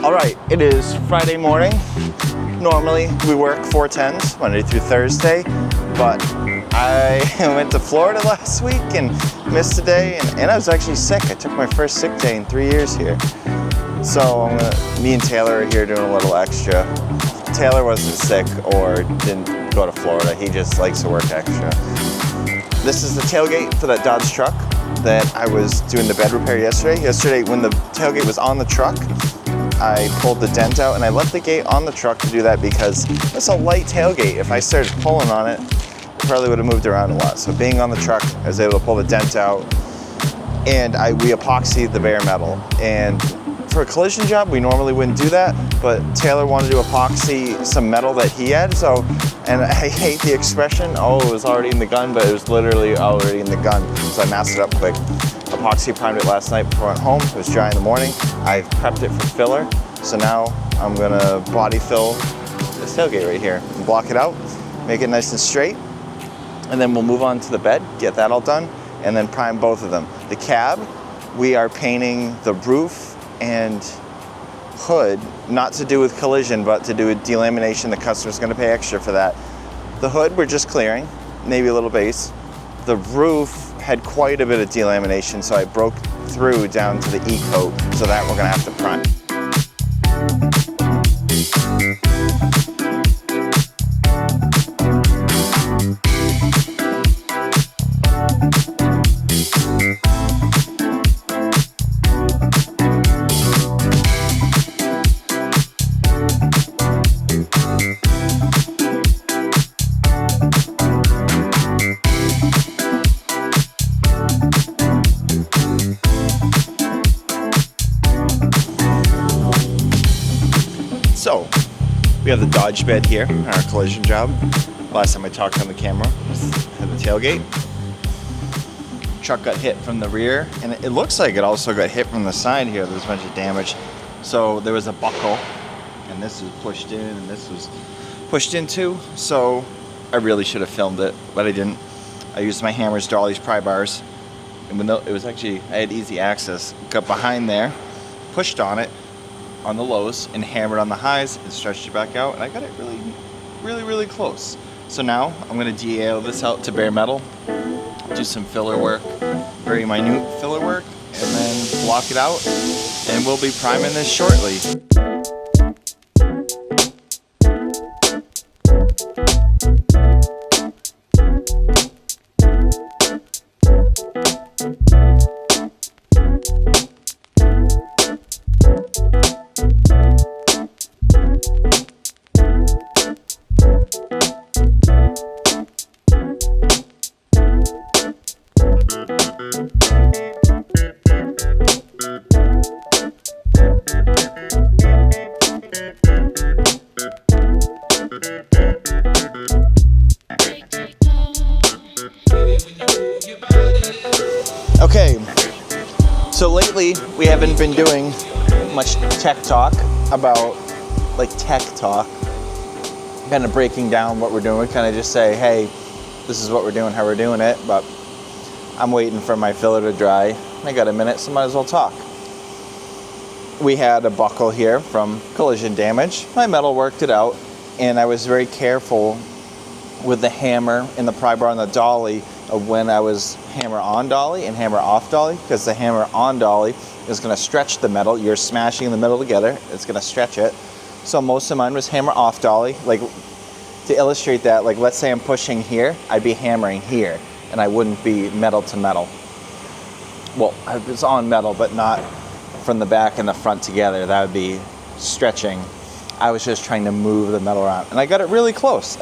All right, it is Friday morning. Normally we work 410s, Monday through Thursday, but I went to Florida last week and missed a day, and I was actually sick. I took my first sick day in 3 years here. So me and Taylor are here doing a little extra. Taylor wasn't sick or didn't go to Florida. He just likes to work extra. This is the tailgate for that Dodge truck that I was doing the bed repair yesterday. Yesterday, when the tailgate was on the truck, I pulled the dent out, and I left the gate on the truck to do that because it's a light tailgate. If I started pulling on it, it probably would have moved around a lot. So being on the truck, I was able to pull the dent out, and we epoxied the bare metal. And for a collision job, we normally wouldn't do that, but Taylor wanted to epoxy some metal that he had, and I hate the expression, oh, it was already in the gun, but it was literally already in the gun, so I masked it up quick. Epoxy primed it last night before I went home. It was dry in the morning. I've prepped it for filler, so now I'm gonna body fill this tailgate right here and block it out, make it nice and straight, and then we'll move on to the bed, get that all done, and then prime both of them. The cab, we are painting the roof and hood, not to do with collision, but to do with delamination. The customer's gonna pay extra for that. The hood, we're just clearing, maybe a little base. The roof had quite a bit of delamination, so I broke through down to the E-coat, so that we're gonna have to prime. So, we have the Dodge bed here on our collision job. Last time I talked on the camera was at the tailgate. Truck got hit from the rear, and it looks like it also got hit from the side here. There's a bunch of damage. So there was a buckle, and this was pushed in, and this was pushed into. So I really should have filmed it, but I didn't. I used my hammers, dollies, pry bars, and when it was actually, I had easy access. Got behind there, pushed on it, on the lows, and hammered on the highs and stretched it back out, and I got it really close. So now I'm going to DAO this out to bare metal, do some filler work, very minute filler work, and then block it out, and we'll be priming this shortly. Okay, so lately we haven't been doing much tech talk about, kind of breaking down what we're doing. We kind of just say, hey, this is what we're doing, how we're doing it, but I'm waiting for my filler to dry. I got a minute, so might as well talk. We had a buckle here from collision damage. My metal worked it out, and I was very careful with the hammer and the pry bar on the dolly of when I was hammer on dolly and hammer off dolly, because the hammer on dolly is going to stretch the metal. You're smashing the metal together, it's going to stretch it. So most of mine was hammer off dolly. Like, to illustrate that, like, let's say I'm pushing here, I'd be hammering here, and I wouldn't be metal to metal. Well, I was on metal, but not from the back and the front together. That would be stretching. I was just trying to move the metal around, and I got it really close.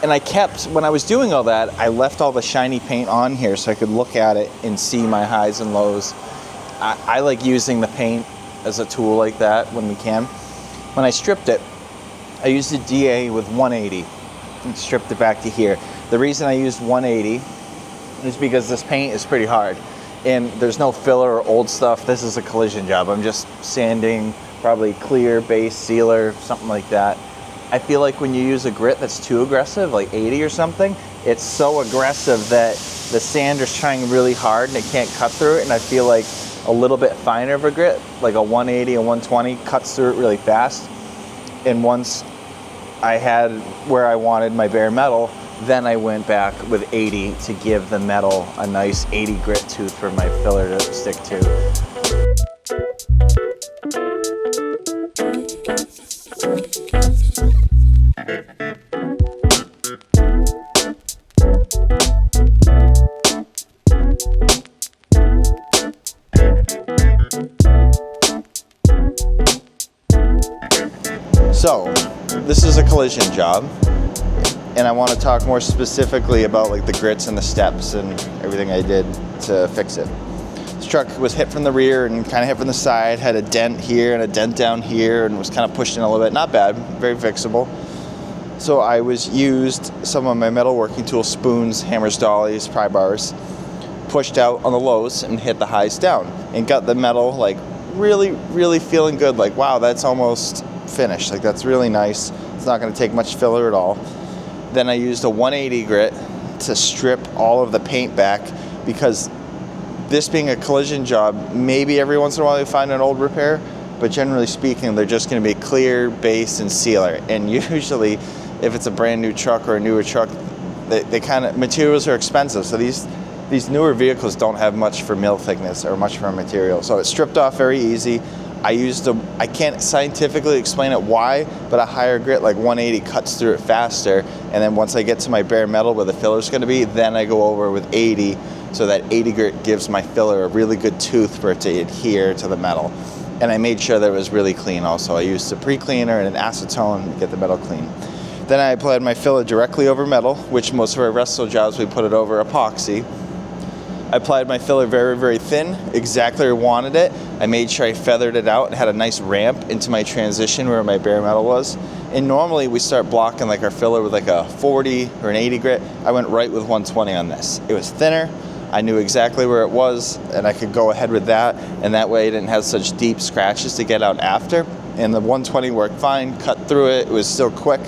And I kept, when I was doing all that, I left all the shiny paint on here so I could look at it and see my highs and lows. I like using the paint as a tool like that when we can. When I stripped it, I used a DA with 180 and stripped it back to here. The reason I used 180 is because this paint is pretty hard, and there's no filler or old stuff. This is a collision job. I'm just sanding, probably clear, base, sealer, something like that. I feel like when you use a grit that's too aggressive, like 80 or something, it's so aggressive that the sander's trying really hard and it can't cut through it, and I feel like a little bit finer of a grit, like a 180 and 120, cuts through it really fast. And once I had where I wanted my bare metal, then I went back with 80 to give the metal a nice 80 grit tooth for my filler to stick to. So, this is a collision job, and I want to talk more specifically about like the grits and the steps and everything I did to fix it. This truck was hit from the rear and kind of hit from the side, had a dent here and a dent down here, and was kind of pushed in a little bit. Not bad, very fixable. So I used some of my metalworking tools, spoons, hammers, dollies, pry bars, pushed out on the lows and hit the highs down, and got the metal like really feeling good. Like, wow, that's almost finished. Like, that's really nice. It's not going to take much filler at all. Then I used a 180 grit to strip all of the paint back, because this being a collision job, maybe every once in a while you find an old repair, but generally speaking, they're just going to be clear, base, and sealer. And usually, if it's a brand new truck or a newer truck, they kind of, materials are expensive. So these newer vehicles don't have much for mill thickness or much for material. So it stripped off very easy. I can't scientifically explain it why, but a higher grit like 180 cuts through it faster. And then once I get to my bare metal where the filler's going to be, then I go over with 80. So that 80 grit gives my filler a really good tooth for it to adhere to the metal. And I made sure that it was really clean also. I used a pre-cleaner and an acetone to get the metal clean. Then I applied my filler directly over metal, which most of our resto jobs we put it over epoxy. I applied my filler very thin, exactly where I wanted it. I made sure I feathered it out and had a nice ramp into my transition where my bare metal was. And normally we start blocking like our filler with like a 40 or an 80 grit. I went right with 120 on this. It was thinner. I knew exactly where it was, and I could go ahead with that, and that way I didn't have such deep scratches to get out after. And the 120 worked fine, cut through it, it was still quick.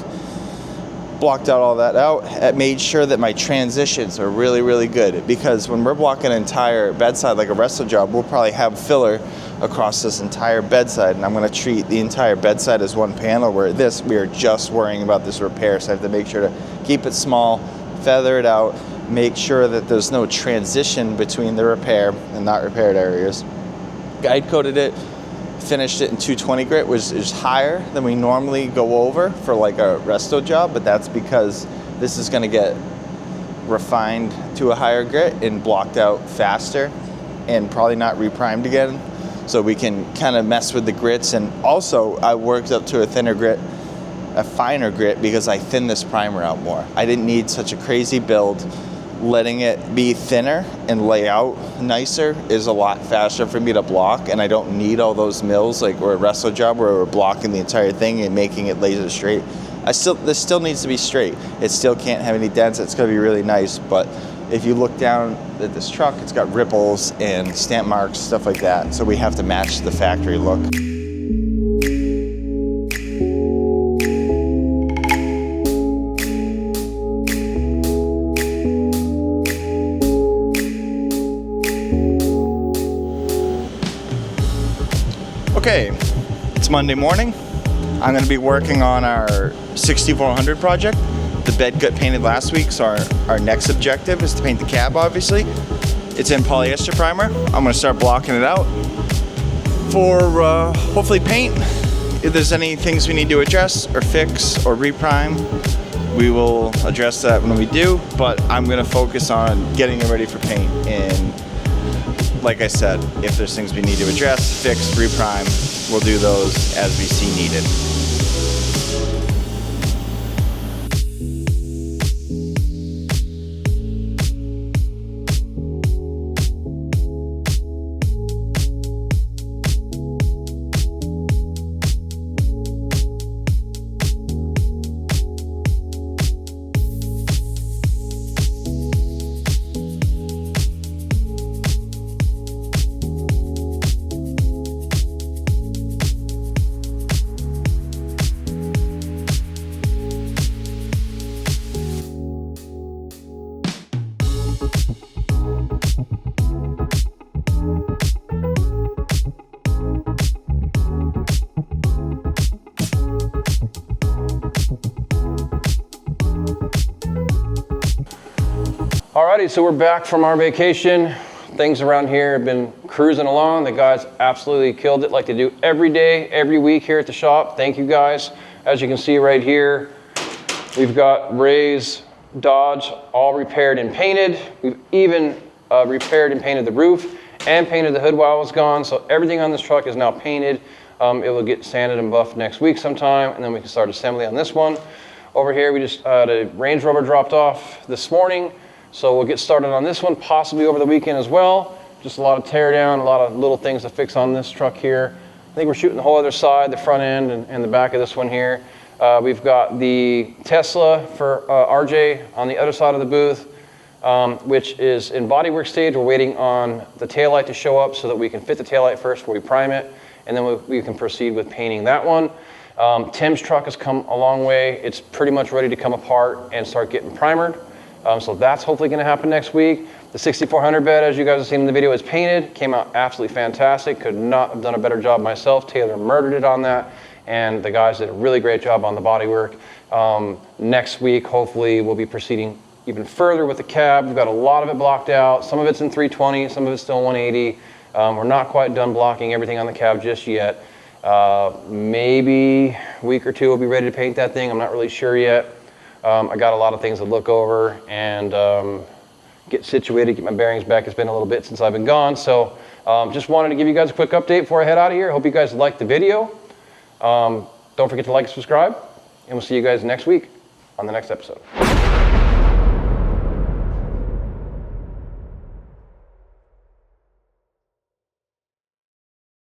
Blocked out all that out. It made sure that my transitions are really good, because when we're blocking an entire bedside like a resto job, we'll probably have filler across this entire bedside, and I'm going to treat the entire bedside as one panel, where this, we are just worrying about this repair. So I have to make sure to keep it small, feather it out, make sure that there's no transition between the repair and not repaired areas. Guide coated it, finished it in 220 grit, which is higher than we normally go over for like a resto job, but that's because this is going to get refined to a higher grit and blocked out faster and probably not reprimed again. So we can kind of mess with the grits. And also I worked up to a thinner grit, a finer grit, because I thinned this primer out more. I didn't need such a crazy build. Letting it be thinner and lay out nicer is a lot faster for me to block, and I don't need all those mills like we're a resto job where we're blocking the entire thing and making it laser straight. This still needs to be straight. It still can't have any dents. It's going to be really nice, but if you look down at this truck, it's got ripples and stamp marks, stuff like that. So we have to match the factory look. Okay, it's Monday morning. I'm going to be working on our 6400 project. The bed got painted last week, so our next objective is to paint the cab, obviously. It's in polyester primer. I'm going to start blocking it out for hopefully paint. If there's any things we need to address or fix or reprime, we will address that when we do, but I'm going to focus on getting it ready for paint. And like I said, if there's things we need to address, fix, reprime, we'll do those as we see needed. Alrighty, so we're back from our vacation. Things around here have been cruising along. The guys absolutely killed it like they do every day, every week here at the shop. Thank you guys. As you can see right here, we've got Ray's Dodge all repaired and painted. We've even repaired and painted the roof and painted the hood while it was gone. So everything on this truck is now painted. It will get sanded and buffed next week sometime, and then we can start assembly on this one. Over here, we just had a Range Rover dropped off this morning. So we'll get started on this one, possibly over the weekend as well. Just a lot of tear down, a lot of little things to fix on this truck here. I think we're shooting the whole other side, the front end and the back of this one here. We've got the Tesla for RJ on the other side of the booth, which is in bodywork stage. We're waiting on the taillight to show up so that we can fit the taillight first before we prime it, and then we can proceed with painting that one. Tim's truck has come a long way. It's pretty much ready to come apart and start getting primered. So that's hopefully going to happen next week. The 6400 bed, as you guys have seen in the video, is painted. Came out absolutely fantastic. Could not have done a better job myself. Taylor murdered it on that, and the guys did a really great job on the bodywork. Next week, hopefully, we'll be proceeding even further with the cab. We've got a lot of it blocked out. Some of it's in 320, some of it's still 180. We're not quite done blocking everything on the cab just yet. Maybe a week or two we'll be ready to paint that thing. I'm not really sure yet. I got a lot of things to look over and get situated, get my bearings back. It's been a little bit since I've been gone. So just wanted to give you guys a quick update before I head out of here. Hope you guys liked the video. Don't forget to like and subscribe, and we'll see you guys next week on the next episode.